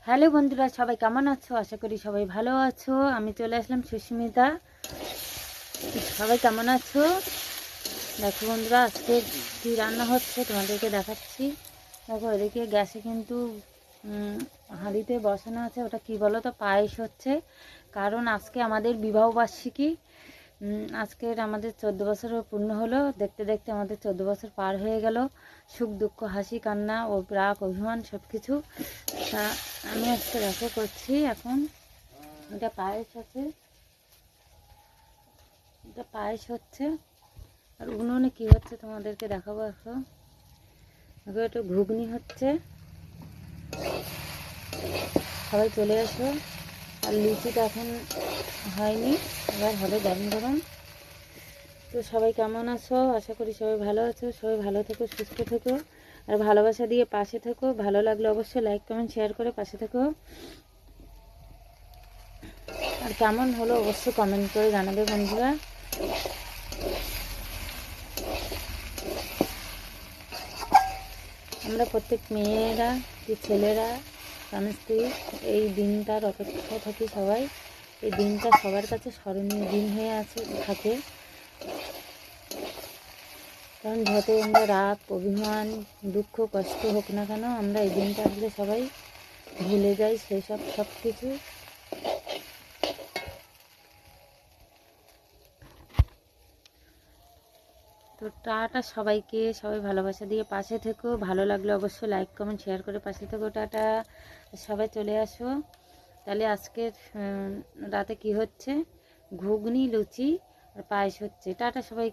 Hello বন্ধুরা, সবাই কেমন আছো? আশা করি সবাই ভালো আছো। আমি চলে আসলাম সুস্মিতা। সবাই কেমন আছো? দেখো বন্ধুরা, আজকে কী রান্না হচ্ছে তোমাদেরকে দেখাচ্ছি। দেখো এদিকে গ্যাসে কিন্তু হাঁড়িতে বসানো আছে, ওটা কি বলো তো, পায়েস হচ্ছে। কারণ আজকে আমাদের বিবাহবার্ষিকী। আজকের আমাদের 14 বছর পূর্ণ হলো। দেখতে দেখতে আমাদের 14 বছর পার হয়ে গেল। সুখ দুঃখ, হাসি কান্না ও রাগ অভিমান সব কিছু। তা আমি আজকে দেখো করছি। এখন এটা পায়েস আছে, এটা পায়েস হচ্ছে। আর উনুনে কী হচ্ছে তোমাদেরকে দেখাবো। এখন একটু ঘুগনি হচ্ছে, সবাই চলে আসো। আর লুচিটা এখন হয়নি, এবার হবে গরম গরম। তো সবাই কেমন আছো? আশা করি সবাই ভালো আছো। সবাই ভালো থেকো, সুস্থ থেকো, আর ভালোবাসা দিয়ে পাশে থেকো। ভালো লাগলে অবশ্যই লাইক কমেন্ট শেয়ার করে পাশে থেকো। আর কেমন হলো অবশ্যই কমেন্ট করে জানাবে বন্ধুরা। আমরা প্রত্যেক মেয়েরা কি ছেলেরা, স্বামী স্ত্রী, এই দিনটার অপেক্ষায় থাকি সবাই। এই দিনটা সবার কাছে স্মরণীয় দিন হয়ে থাকে। কারণ যত আমরা রাগ অভিমান দুঃখ কষ্ট হোক না কেন, আমরা এই দিনটা আসলে সবাই ভুলে যাই সেই সব কিছু। তো টাটা সবাইকে, সবাই ভালোবাসা দিয়ে পাশে থেকো। ভালো লাগলে অবশ্যই লাইক কমেন্ট শেয়ার করে পাশে থেকো। টাটা, সবাই চলে আসো। তাহলে আজকের রাতে কি হচ্ছে? ঘুগনি, লুচি আর পায়েস হচ্ছে। টাটা সবাইকে।